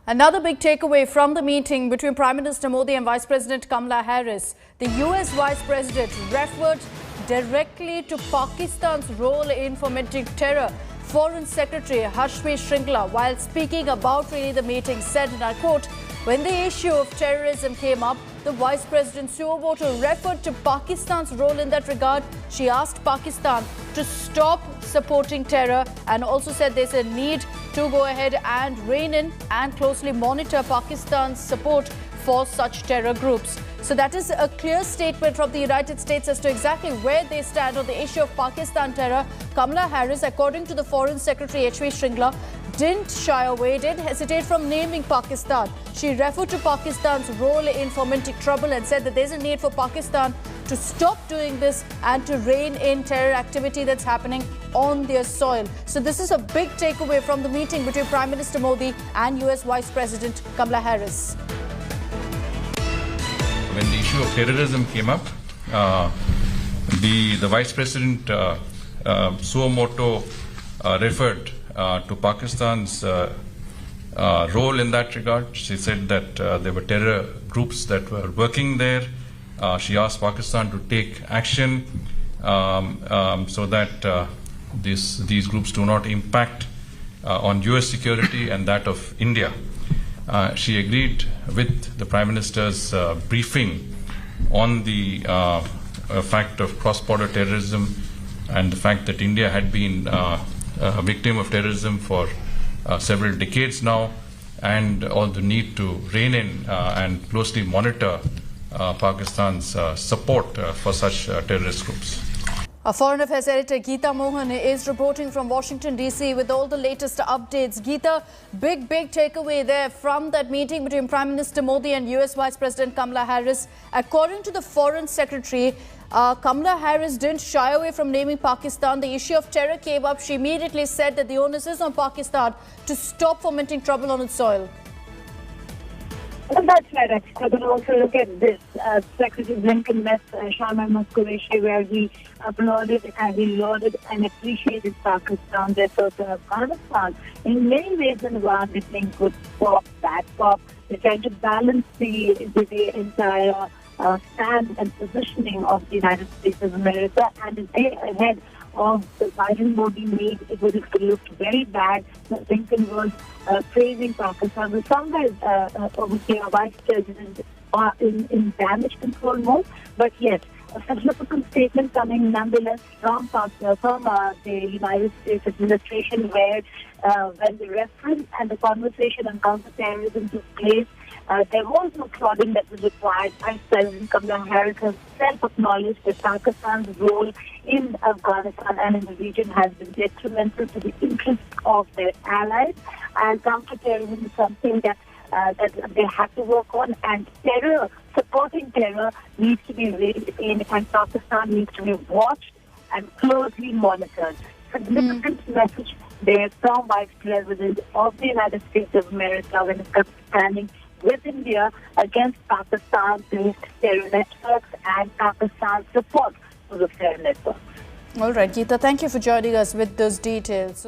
Another big takeaway from the meeting between Prime Minister Modi and Vice President Kamala Harris. The US Vice President referred directly to Pakistan's role in fomenting terror. Foreign Secretary Shringla, while speaking about the meeting, said, and I quote, "When the issue of terrorism came up, the Vice President moto referred to Pakistan's role in that regard. She asked Pakistan to stop supporting terror and also said there's a need to go ahead and rein in and closely monitor Pakistan's support for such terror groups." So that is a clear statement from the United States as to exactly where they stand on the issue of Pakistan terror. Kamala Harris, according to the Foreign Secretary Shringla, didn't shy away, didn't hesitate from naming Pakistan. She referred to Pakistan's role in fomenting trouble and said that there's a need for Pakistan to stop doing this and to rein in terror activity that's happening on their soil. So this is a big takeaway from the meeting between Prime Minister Modi and US Vice President Kamala Harris. When the issue of terrorism came up, the Vice President moto referred to Pakistan's role in that regard. She said that there were terror groups that were working there. She asked Pakistan to take action so that these groups do not impact on US security and that of India. She agreed with the Prime Minister's briefing on the fact of cross-border terrorism and the fact that India had been a victim of terrorism for several decades now, and all the need to rein in and closely monitor Pakistan's support for such terrorist groups. Our Foreign Affairs Editor Geeta Mohan is reporting from Washington, D.C. with all the latest updates. Geeta, big takeaway there from that meeting between Prime Minister Modi and US Vice President Kamala Harris. According to the Foreign Secretary, Kamala Harris didn't shy away from naming Pakistan. The issue of terror came up. She immediately said that the onus is on Pakistan to stop fomenting trouble on its soil. Well, that's right. I can also look at this. Secretary Blinken met Sharma Muscovici, where he applauded and he lauded and appreciated Pakistan's efforts in Afghanistan. In many ways, in one, they think good cop, bad cop. They're trying to balance the entire stand and positioning of the United States of America, and the day ahead of the Biden-Modi meet, it would have looked very bad. Blinken was praising Pakistan. So somewhere over here, Vice President in damage control mode. But yes, a significant statement coming nonetheless from the United States administration, where when the reference and the conversation on counterterrorism took place, there was no prodding that was required. Vice President Kamala Harris has self-acknowledged that Pakistan's role in Afghanistan and in the region has been detrimental to the interests of their allies, and counterterrorism is something that they have to work on, and supporting terror needs to be reined in, and Pakistan needs to be watched and closely monitored. Significant message there from Vice President of the United States of America when it comes to standing with India against Pakistan-based terror networks and Pakistan's support for the terror networks. All right, Geeta, thank you for joining us with those details.